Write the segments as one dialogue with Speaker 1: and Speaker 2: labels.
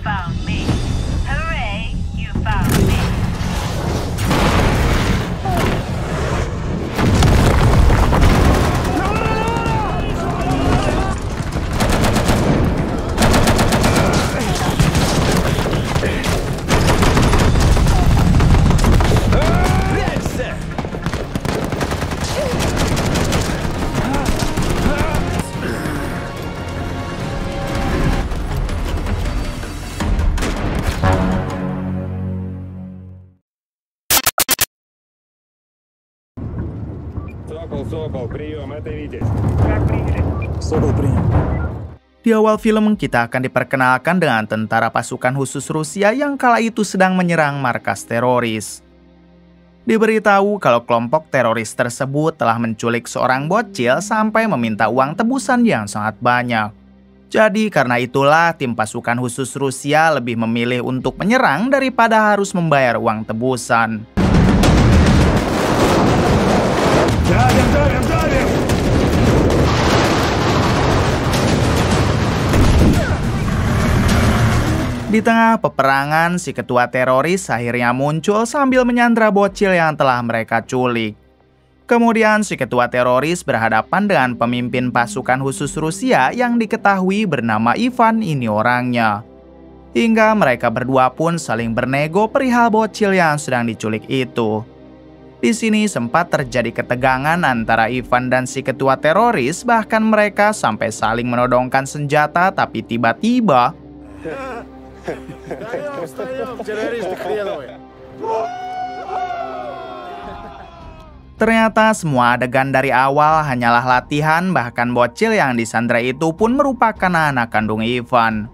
Speaker 1: found me. Hooray, you found me.
Speaker 2: Сокол, прием, это Витязь.
Speaker 3: Сокол принял.
Speaker 4: Di awal film kita akan diperkenalkan dengan tentara pasukan khusus Rusia yang kala itu sedang menyerang markas teroris. Diberitahu kalau kelompok teroris tersebut telah menculik seorang bocil sampai meminta uang tebusan yang sangat banyak. Jadi karena itulah tim pasukan khusus Rusia lebih memilih untuk menyerang daripada harus membayar uang tebusan.
Speaker 2: Давим!
Speaker 4: Di tengah peperangan, si ketua teroris akhirnya muncul sambil menyandra bocil yang telah mereka culik. Kemudian si ketua teroris berhadapan dengan pemimpin pasukan khusus Rusia yang diketahui bernama Ivan ini orangnya. Hingga mereka berdua pun saling bernego perihal bocil yang sedang diculik itu. Di sini sempat terjadi ketegangan antara Ivan dan si ketua teroris, bahkan mereka sampai saling menodongkan senjata, tapi tiba-tiba ternyata semua adegan dari awal hanyalah latihan, bahkan bocil yang disandra itu pun merupakan anak kandung Ivan.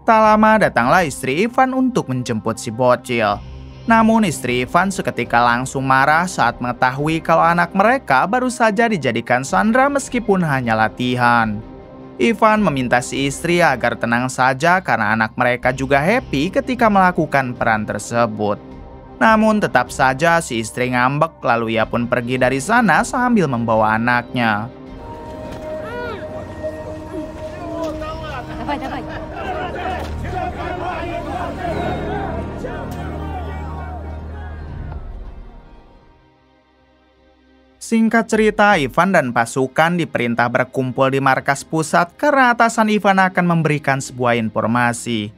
Speaker 4: Tak lama datanglah istri Ivan untuk menjemput si bocil. Namun istri Ivan seketika langsung marah saat mengetahui kalau anak mereka baru saja dijadikan sandra meskipun hanya latihan. Ivan meminta si istri agar tenang saja karena anak mereka juga happy ketika melakukan peran tersebut. Namun tetap saja si istri ngambek, lalu ia pun pergi dari sana sambil membawa anaknya. Singkat cerita, Ivan dan pasukan diperintah berkumpul di markas pusat karena atasan Ivan akan memberikan sebuah informasi.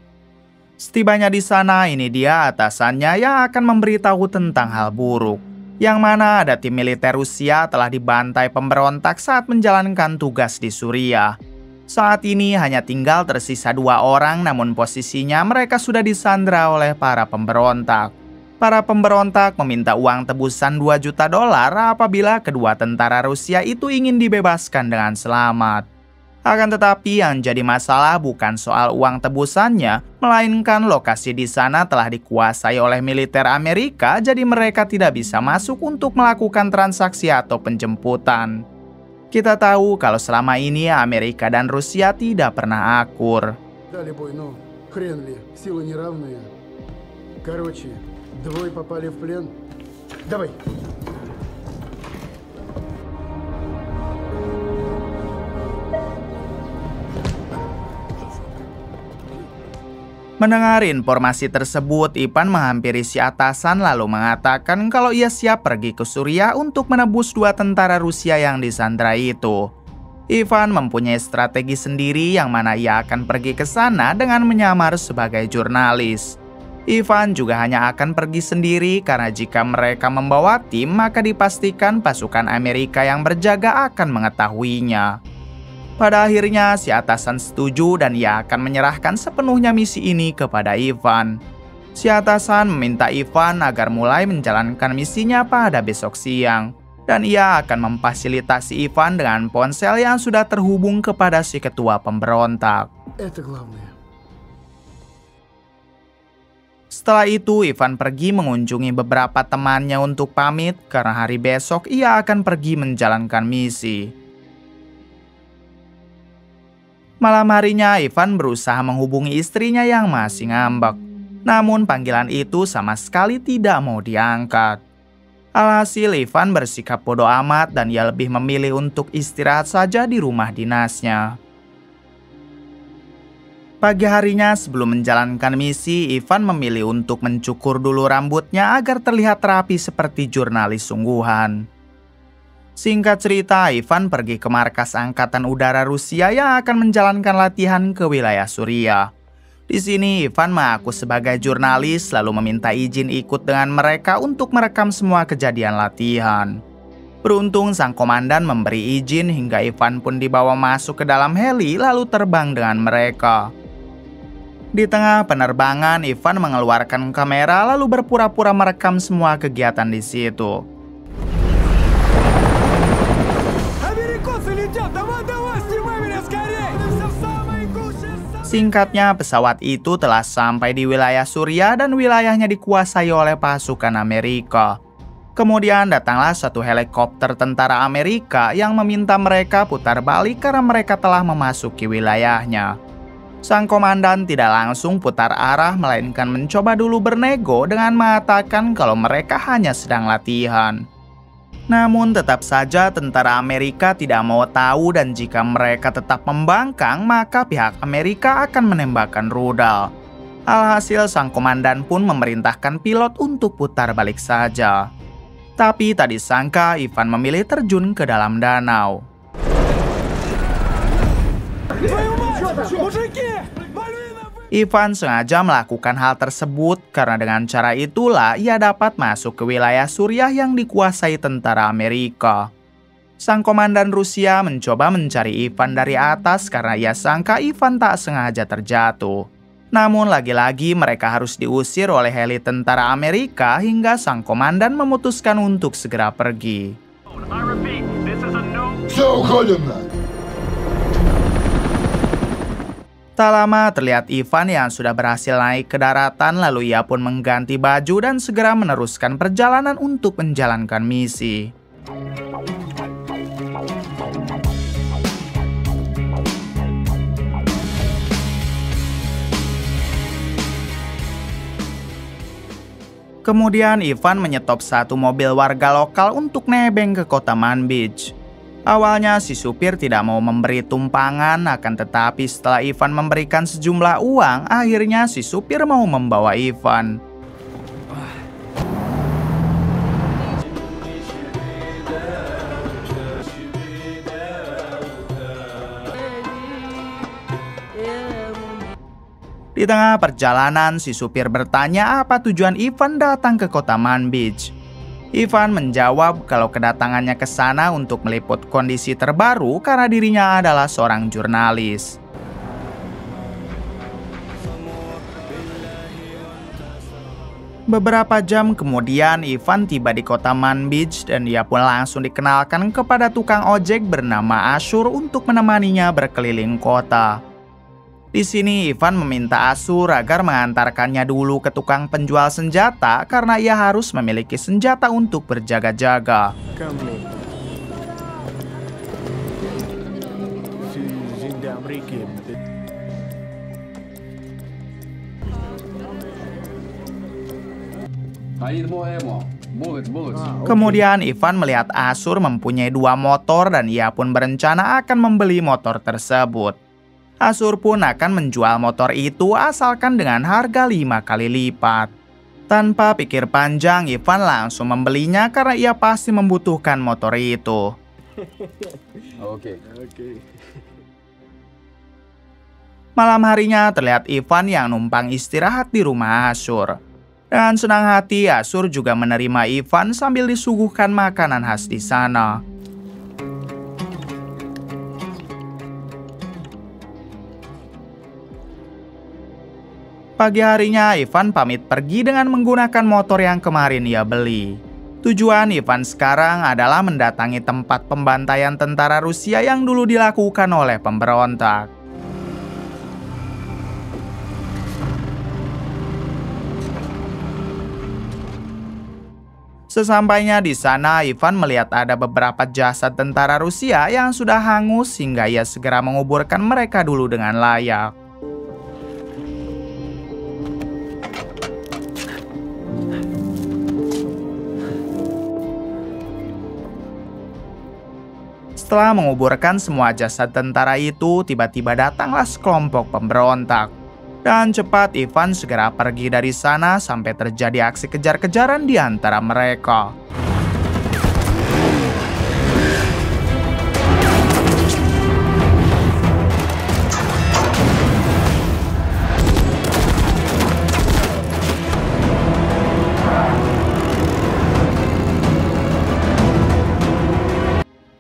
Speaker 4: Setibanya di sana, ini dia atasannya yang akan memberitahu tentang hal buruk, yang mana ada tim militer Rusia telah dibantai pemberontak saat menjalankan tugas di Suriah. Saat ini hanya tinggal tersisa 2 orang, namun posisinya mereka sudah disandra oleh para pemberontak. Para pemberontak meminta uang tebusan $2 juta apabila kedua tentara Rusia itu ingin dibebaskan dengan selamat. Akan tetapi yang jadi masalah bukan soal uang tebusannya, melainkan lokasi di sana telah dikuasai oleh militer Amerika, jadi mereka tidak bisa masuk untuk melakukan transaksi atau penjemputan. Kita tahu kalau selama ini Amerika dan Rusia tidak pernah akur.
Speaker 3: Двое попали в плен. Давай.
Speaker 4: Mendengar informasi tersebut, Ivan menghampiri si atasan lalu mengatakan kalau ia siap pergi ke Suriah untuk menebus 2 tentara Rusia yang disandra itu. Ivan mempunyai strategi sendiri yang mana ia akan pergi ke sana dengan menyamar sebagai jurnalis. Ivan juga hanya akan pergi sendiri karena jika mereka membawa tim, maka dipastikan pasukan Amerika yang berjaga akan mengetahuinya. Pada akhirnya, si atasan setuju dan ia akan menyerahkan sepenuhnya misi ini kepada Ivan. Si atasan meminta Ivan agar mulai menjalankan misinya pada besok siang. Dan ia akan memfasilitasi Ivan dengan ponsel yang sudah terhubung kepada si ketua pemberontak. Setelah itu, Ivan pergi mengunjungi beberapa temannya untuk pamit karena hari besok ia akan pergi menjalankan misi. Malam harinya, Ivan berusaha menghubungi istrinya yang masih ngambek. Namun panggilan itu sama sekali tidak mau diangkat. Alhasil, Ivan bersikap bodoh amat dan ia lebih memilih untuk istirahat saja di rumah dinasnya. Pagi harinya sebelum menjalankan misi, Ivan memilih untuk mencukur dulu rambutnya agar terlihat rapi seperti jurnalis sungguhan. Singkat cerita, Ivan pergi ke markas Angkatan Udara Rusia yang akan menjalankan latihan ke wilayah Suriah. Di sini, Ivan mengaku sebagai jurnalis lalu meminta izin ikut dengan mereka untuk merekam semua kejadian latihan. Beruntung sang komandan memberi izin hingga Ivan pun dibawa masuk ke dalam heli lalu terbang dengan mereka. Di tengah penerbangan, Ivan mengeluarkan kamera lalu berpura-pura merekam semua kegiatan di situ. Singkatnya, pesawat itu telah sampai di wilayah Suriah dan wilayahnya dikuasai oleh pasukan Amerika. Kemudian datanglah satu helikopter tentara Amerika yang meminta mereka putar balik karena mereka telah memasuki wilayahnya. Sang komandan tidak langsung putar arah, melainkan mencoba dulu bernego dengan mengatakan kalau mereka hanya sedang latihan. Namun tetap saja tentara Amerika tidak mau tahu dan jika mereka tetap membangkang, maka pihak Amerika akan menembakkan rudal. Alhasil sang komandan pun memerintahkan pilot untuk putar balik saja. Tapi tak disangka Ivan memilih terjun ke dalam danau. Ivan sengaja melakukan hal tersebut karena dengan cara itulah ia dapat masuk ke wilayah Suriah yang dikuasai tentara Amerika. Sang komandan Rusia mencoba mencari Ivan dari atas karena ia sangka Ivan tak sengaja terjatuh. Namun lagi-lagi mereka harus diusir oleh heli tentara Amerika hingga sang komandan memutuskan untuk segera pergi. Tak lama terlihat Ivan yang sudah berhasil naik ke daratan lalu ia pun mengganti baju dan segera meneruskan perjalanan untuk menjalankan misi. Kemudian Ivan menyetop satu mobil warga lokal untuk nebeng ke kota Manbij. Awalnya si supir tidak mau memberi tumpangan, akan tetapi setelah Ivan memberikan sejumlah uang, akhirnya si supir mau membawa Ivan. Di tengah perjalanan, si supir bertanya apa tujuan Ivan datang ke kota Manbij. Ivan menjawab kalau kedatangannya ke sana untuk meliput kondisi terbaru karena dirinya adalah seorang jurnalis. Beberapa jam kemudian, Ivan tiba di kota Manbij dan ia pun langsung dikenalkan kepada tukang ojek bernama Ashur untuk menemaninya berkeliling kota. Di sini Ivan meminta Ashur agar mengantarkannya dulu ke tukang penjual senjata karena ia harus memiliki senjata untuk berjaga-jaga. Kemudian Ivan melihat Ashur mempunyai 2 motor dan ia pun berencana akan membeli motor tersebut. Ashur pun akan menjual motor itu asalkan dengan harga 5 kali lipat. Tanpa pikir panjang, Ivan langsung membelinya karena ia pasti membutuhkan motor itu.
Speaker 2: Oke.
Speaker 4: Malam harinya terlihat Ivan yang numpang istirahat di rumah Ashur. Dengan senang hati, Ashur juga menerima Ivan sambil disuguhkan makanan khas di sana. Pagi harinya, Ivan pamit pergi dengan menggunakan motor yang kemarin ia beli. Tujuan Ivan sekarang adalah mendatangi tempat pembantaian tentara Rusia yang dulu dilakukan oleh pemberontak. Sesampainya di sana, Ivan melihat ada beberapa jasad tentara Rusia yang sudah hangus hingga ia segera menguburkan mereka dulu dengan layak. Setelah menguburkan semua jasad tentara itu, tiba-tiba datanglah sekelompok pemberontak. Dan cepat Ivan segera pergi dari sana sampai terjadi aksi kejar-kejaran di antara mereka.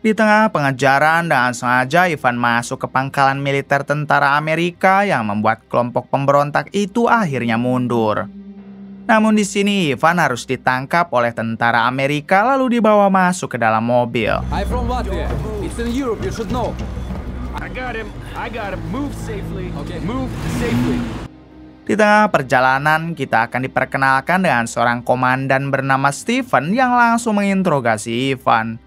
Speaker 4: Di tengah pengejaran, dengan sengaja Ivan masuk ke pangkalan militer tentara Amerika yang membuat kelompok pemberontak itu akhirnya mundur. Namun di sini Ivan harus ditangkap oleh tentara Amerika lalu dibawa masuk ke dalam mobil.
Speaker 2: I'm from Latvia. It's in Europe, you should know.
Speaker 5: I got him. Move safely.
Speaker 2: Okay.
Speaker 5: Move safely.
Speaker 4: Di tengah perjalanan, kita akan diperkenalkan dengan seorang komandan bernama Stephen yang langsung menginterogasi Ivan.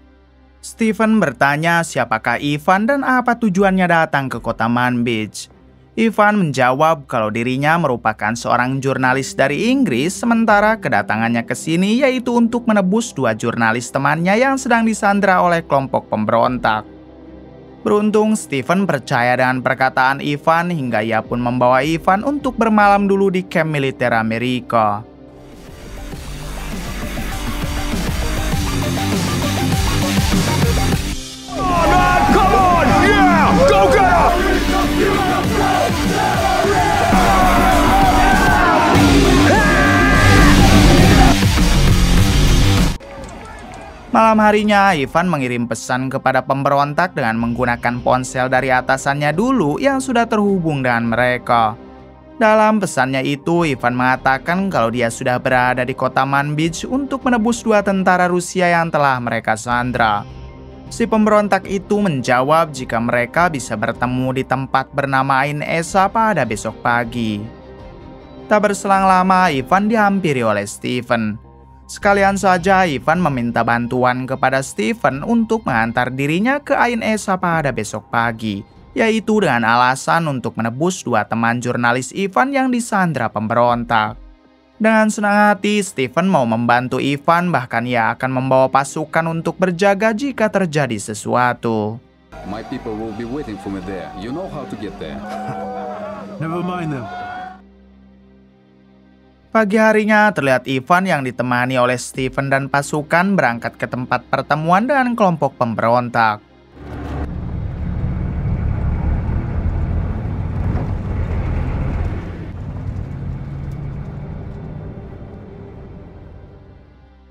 Speaker 4: Stephen bertanya siapakah Ivan dan apa tujuannya datang ke kota Manbij. Ivan menjawab kalau dirinya merupakan seorang jurnalis dari Inggris, sementara kedatangannya ke sini yaitu untuk menebus 2 jurnalis temannya yang sedang disandra oleh kelompok pemberontak. Beruntung Stephen percaya dengan perkataan Ivan hingga ia pun membawa Ivan untuk bermalam dulu di kamp militer Amerika.
Speaker 5: Come on! Yeah! Go get him!
Speaker 4: Malam harinya, Ivan mengirim pesan kepada pemberontak dengan menggunakan ponsel dari atasannya dulu yang sudah terhubung dengan mereka. Dalam pesannya itu, Ivan mengatakan kalau dia sudah berada di kota Manbij untuk menebus 2 tentara Rusia yang telah mereka sandra. Si pemberontak itu menjawab jika mereka bisa bertemu di tempat bernama Ain Esa pada besok pagi. Tak berselang lama, Ivan dihampiri oleh Stephen. Sekalian saja Ivan meminta bantuan kepada Stephen untuk mengantar dirinya ke Ain Esa pada besok pagi, yaitu dengan alasan untuk menebus 2 teman jurnalis Ivan yang disandra pemberontak. Dengan senang hati, Stephen mau membantu Ivan, bahkan ia akan membawa pasukan untuk berjaga jika terjadi sesuatu.
Speaker 2: My people will be waiting for me there. You know how to get there.
Speaker 3: Never mind them.
Speaker 4: Pagi harinya terlihat Ivan yang ditemani oleh Stephen dan pasukan berangkat ke tempat pertemuan dengan kelompok pemberontak.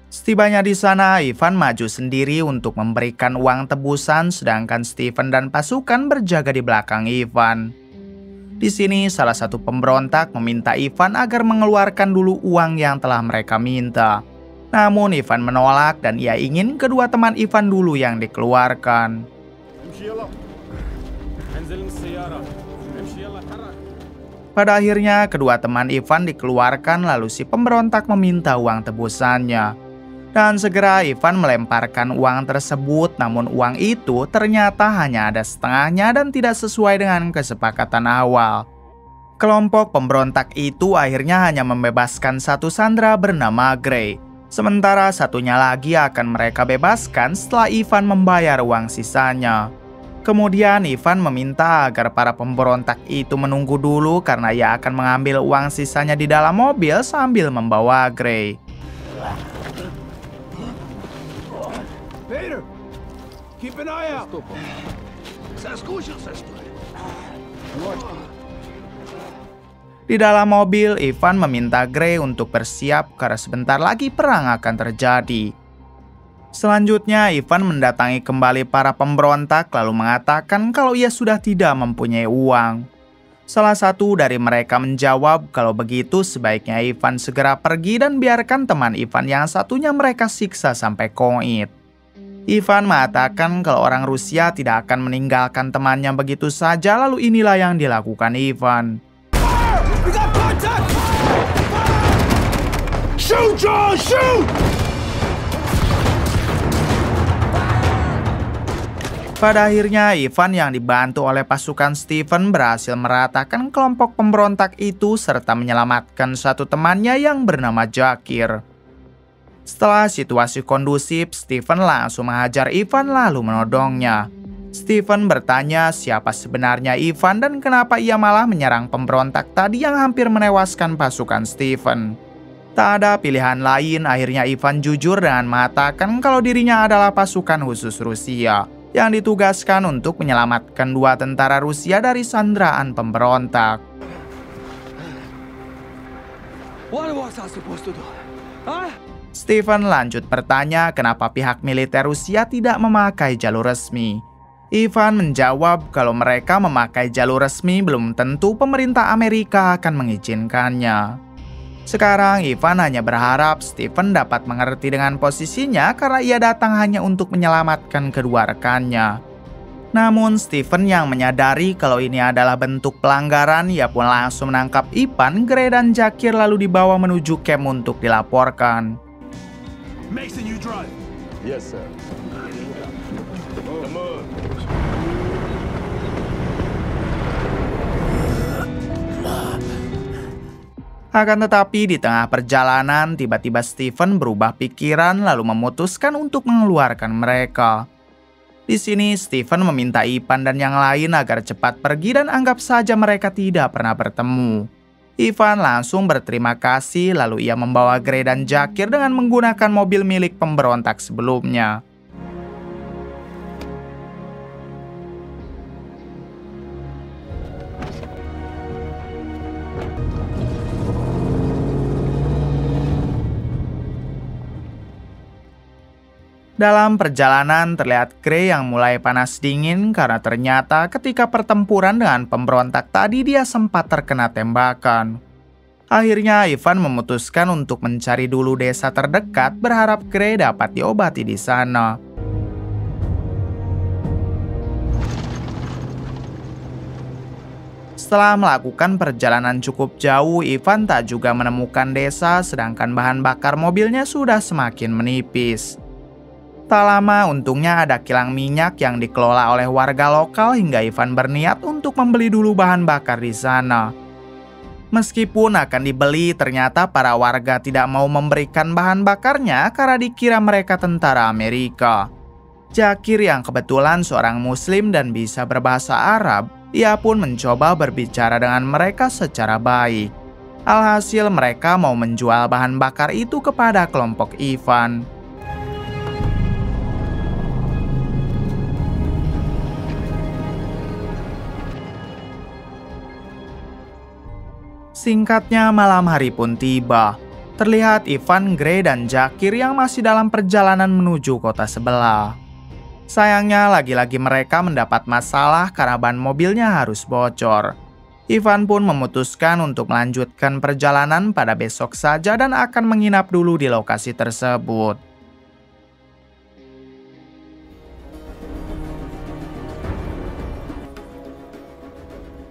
Speaker 4: Setibanya di sana, Ivan maju sendiri untuk memberikan uang tebusan, sedangkan Stephen dan pasukan berjaga di belakang Ivan. Di sini, salah satu pemberontak meminta Ivan agar mengeluarkan dulu uang yang telah mereka minta. Namun Ivan menolak dan ia ingin kedua teman Ivan dulu yang dikeluarkan. Pada akhirnya, kedua teman Ivan dikeluarkan lalu si pemberontak meminta uang tebusannya. Dan segera Ivan melemparkan uang tersebut, namun uang itu ternyata hanya ada setengahnya dan tidak sesuai dengan kesepakatan awal. Kelompok pemberontak itu akhirnya hanya membebaskan 1 sandera bernama Gray. Sementara satunya lagi akan mereka bebaskan setelah Ivan membayar uang sisanya. Kemudian Ivan meminta agar para pemberontak itu menunggu dulu karena ia akan mengambil uang sisanya di dalam mobil sambil membawa Gray.
Speaker 3: Peter, keep an eye out.
Speaker 4: Di dalam mobil, Ivan meminta Gray untuk bersiap karena sebentar lagi perang akan terjadi. Selanjutnya, Ivan mendatangi kembali para pemberontak lalu mengatakan kalau ia sudah tidak mempunyai uang. Salah satu dari mereka menjawab kalau begitu sebaiknya Ivan segera pergi dan biarkan teman Ivan yang satunya mereka siksa sampai koit. Ivan mengatakan kalau orang Rusia tidak akan meninggalkan temannya begitu saja, lalu inilah yang dilakukan Ivan.
Speaker 3: Shoot, John! Shoot!
Speaker 4: Pada akhirnya, Ivan yang dibantu oleh pasukan Stephen berhasil meratakan kelompok pemberontak itu serta menyelamatkan satu temannya yang bernama Jakir. Setelah situasi kondusif, Stephen langsung menghajar Ivan lalu menodongnya. Steven bertanya siapa sebenarnya Ivan dan kenapa ia malah menyerang pemberontak tadi yang hampir menewaskan pasukan Steven. Tak ada pilihan lain, akhirnya Ivan jujur dengan mengatakan kalau dirinya adalah pasukan khusus Rusia yang ditugaskan untuk menyelamatkan 2 tentara Rusia dari sandraan pemberontak.
Speaker 5: What was I supposed to do? Huh?
Speaker 4: Steven lanjut bertanya kenapa pihak militer Rusia tidak memakai jalur resmi. Ivan menjawab kalau mereka memakai jalur resmi belum tentu pemerintah Amerika akan mengizinkannya. Sekarang Ivan hanya berharap Steven dapat mengerti dengan posisinya karena ia datang hanya untuk menyelamatkan kedua rekannya. Namun Steven yang menyadari kalau ini adalah bentuk pelanggaran, ia pun langsung menangkap Ivan, Gray, dan Jakir lalu dibawa menuju camp untuk dilaporkan.
Speaker 5: Mason, you drive.
Speaker 6: Yes, sir. Come on.
Speaker 4: Akan tetapi di tengah perjalanan, tiba-tiba Steven berubah pikiran lalu memutuskan untuk mengeluarkan mereka. Di sini Steven meminta Ivan dan yang lain agar cepat pergi dan anggap saja mereka tidak pernah bertemu. Ivan langsung berterima kasih lalu ia membawa Gray dan Jakir dengan menggunakan mobil milik pemberontak sebelumnya. Dalam perjalanan terlihat Gray yang mulai panas dingin karena ternyata ketika pertempuran dengan pemberontak tadi dia sempat terkena tembakan. Akhirnya Ivan memutuskan untuk mencari dulu desa terdekat berharap Gray dapat diobati di sana. Setelah melakukan perjalanan cukup jauh, Ivan tak juga menemukan desa sedangkan bahan bakar mobilnya sudah semakin menipis. Tak lama untungnya ada kilang minyak yang dikelola oleh warga lokal hingga Ivan berniat untuk membeli dulu bahan bakar di sana. Meskipun akan dibeli, ternyata para warga tidak mau memberikan bahan bakarnya karena dikira mereka tentara Amerika. Jakir yang kebetulan seorang Muslim dan bisa berbahasa Arab, ia pun mencoba berbicara dengan mereka secara baik. Alhasil mereka mau menjual bahan bakar itu kepada kelompok Ivan. Singkatnya, malam hari pun tiba. Terlihat Ivan, Gray, dan Jakir yang masih dalam perjalanan menuju kota sebelah. Sayangnya, lagi-lagi mereka mendapat masalah karena ban mobilnya harus bocor. Ivan pun memutuskan untuk melanjutkan perjalanan pada besok saja dan akan menginap dulu di lokasi tersebut.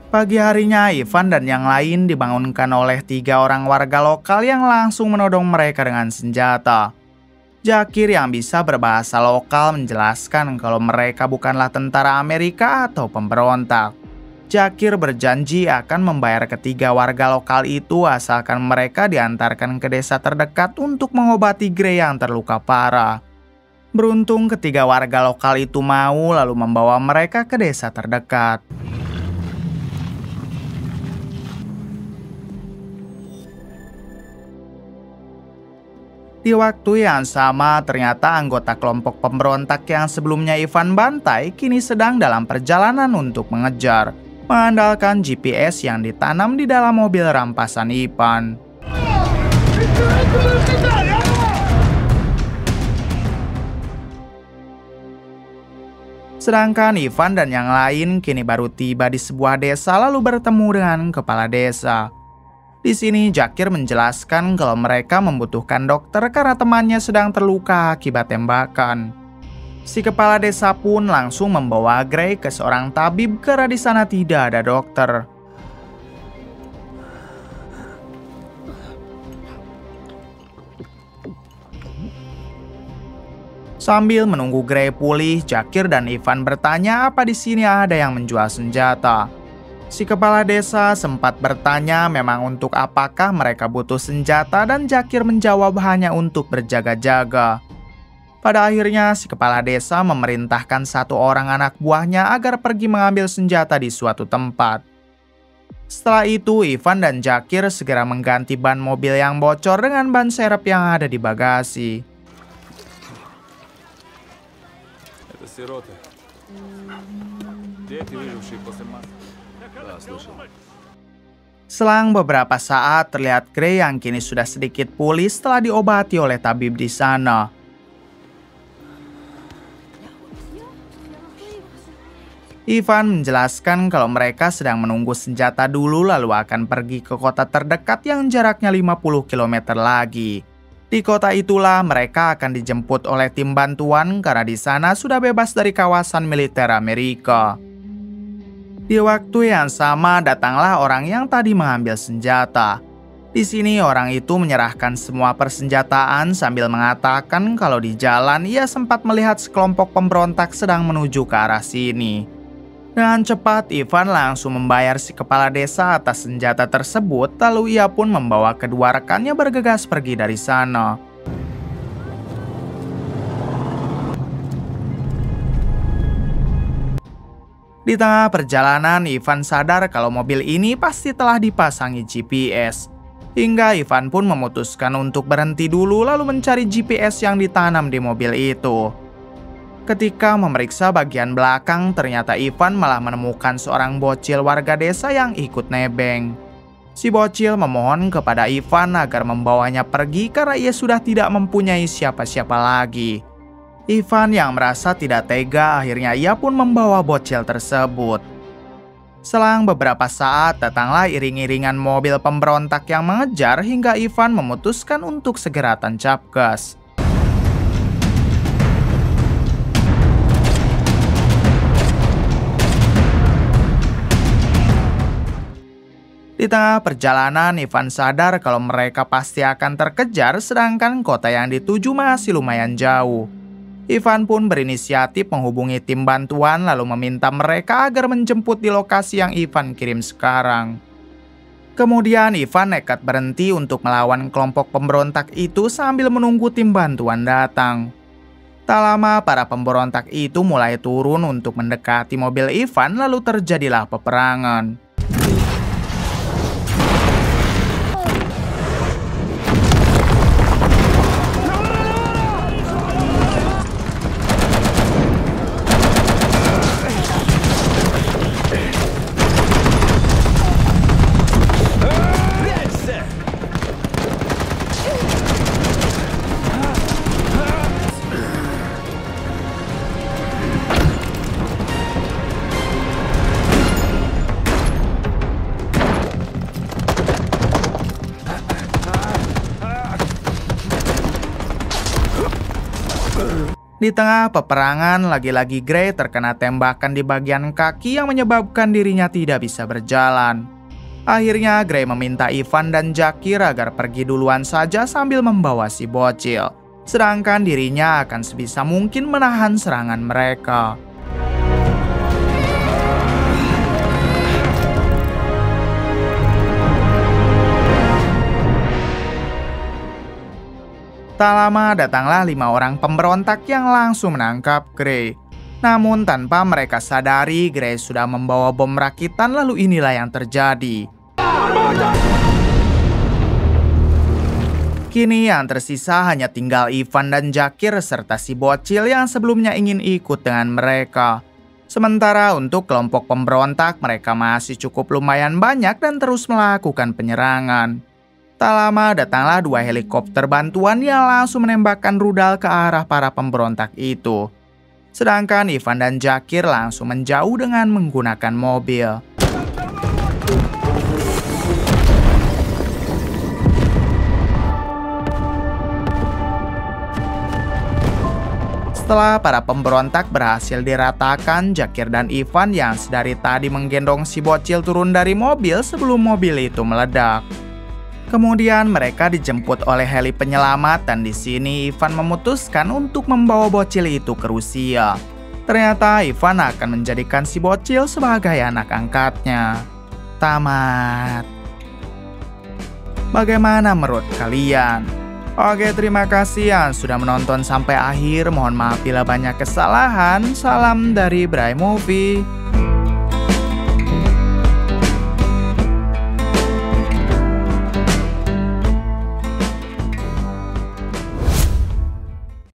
Speaker 4: Pagi harinya, Ivan dan yang lain dibangunkan oleh 3 orang warga lokal yang langsung menodong mereka dengan senjata. Jakir yang bisa berbahasa lokal menjelaskan kalau mereka bukanlah tentara Amerika atau pemberontak. Jakir berjanji akan membayar ketiga warga lokal itu asalkan mereka diantarkan ke desa terdekat untuk mengobati Gray yang terluka parah. Beruntung ketiga warga lokal itu mau lalu membawa mereka ke desa terdekat. Di waktu yang sama, ternyata anggota kelompok pemberontak yang sebelumnya Ivan bantai kini sedang dalam perjalanan untuk mengejar, mengandalkan GPS yang ditanam di dalam mobil rampasan Ivan. Sedangkan Ivan dan yang lain kini baru tiba di sebuah desa lalu bertemu dengan kepala desa. Di sini Jakir menjelaskan kalau mereka membutuhkan dokter karena temannya sedang terluka akibat tembakan. Si kepala desa pun langsung membawa Gray ke seorang tabib karena di sana tidak ada dokter. Sambil menunggu Gray pulih, Jakir dan Ivan bertanya apa di sini ada yang menjual senjata. Si kepala desa sempat bertanya memang untuk apakah mereka butuh senjata dan Jakir menjawab hanya untuk berjaga-jaga. Pada akhirnya, si kepala desa memerintahkan satu orang anak buahnya agar pergi mengambil senjata di suatu tempat. Setelah itu, Ivan dan Jakir segera mengganti ban mobil yang bocor dengan ban serep yang ada di bagasi. Selang beberapa saat, terlihat Gray yang kini sudah sedikit pulih setelah diobati oleh tabib di sana. Ivan menjelaskan kalau mereka sedang menunggu senjata dulu lalu akan pergi ke kota terdekat yang jaraknya 50 km lagi. Di kota itulah mereka akan dijemput oleh tim bantuan karena di sana sudah bebas dari kawasan militer Amerika. Di waktu yang sama datanglah orang yang tadi mengambil senjata. Di sini orang itu menyerahkan semua persenjataan sambil mengatakan kalau di jalan ia sempat melihat sekelompok pemberontak sedang menuju ke arah sini. Dengan cepat, Ivan langsung membayar si kepala desa atas senjata tersebut, lalu ia pun membawa kedua rekannya bergegas pergi dari sana. Di tengah perjalanan, Ivan sadar kalau mobil ini pasti telah dipasangi GPS. Hingga Ivan pun memutuskan untuk berhenti dulu lalu mencari GPS yang ditanam di mobil itu. Ketika memeriksa bagian belakang, ternyata Ivan malah menemukan seorang bocil warga desa yang ikut nebeng. Si bocil memohon kepada Ivan agar membawanya pergi karena ia sudah tidak mempunyai siapa-siapa lagi. Ivan yang merasa tidak tega, akhirnya ia pun membawa bocil tersebut. Selang beberapa saat, datanglah iring-iringan mobil pemberontak yang mengejar hingga Ivan memutuskan untuk segera tancap gas. Di tengah perjalanan, Ivan sadar kalau mereka pasti akan terkejar sedangkan kota yang dituju masih lumayan jauh. Ivan pun berinisiatif menghubungi tim bantuan lalu meminta mereka agar menjemput di lokasi yang Ivan kirim sekarang. Kemudian Ivan nekat berhenti untuk melawan kelompok pemberontak itu sambil menunggu tim bantuan datang. Tak lama para pemberontak itu mulai turun untuk mendekati mobil Ivan lalu terjadilah peperangan. Di tengah peperangan, lagi-lagi Gray terkena tembakan di bagian kaki yang menyebabkan dirinya tidak bisa berjalan. Akhirnya Gray meminta Ivan dan Jakir agar pergi duluan saja sambil membawa si bocil. Sedangkan dirinya akan sebisa mungkin menahan serangan mereka. Tak lama datanglah 5 orang pemberontak yang langsung menangkap Gray. Namun tanpa mereka sadari, Gray sudah membawa bom rakitan lalu inilah yang terjadi. Kini yang tersisa hanya tinggal Ivan dan Jakir serta si bocil yang sebelumnya ingin ikut dengan mereka. Sementara untuk kelompok pemberontak, mereka masih cukup lumayan banyak dan terus melakukan penyerangan. Tak lama datanglah 2 helikopter bantuan yang langsung menembakkan rudal ke arah para pemberontak itu. Sedangkan Ivan dan Jakir langsung menjauh dengan menggunakan mobil. Setelah para pemberontak berhasil diratakan, Jakir dan Ivan yang sedari tadi menggendong si bocil turun dari mobil sebelum mobil itu meledak. Kemudian mereka dijemput oleh heli penyelamat dan di sini Ivan memutuskan untuk membawa bocil itu ke Rusia. Ternyata Ivan akan menjadikan si bocil sebagai anak angkatnya. Tamat. Bagaimana menurut kalian? Oke, terima kasih yang sudah menonton sampai akhir. Mohon maaf bila banyak kesalahan. Salam dari Bray Movie.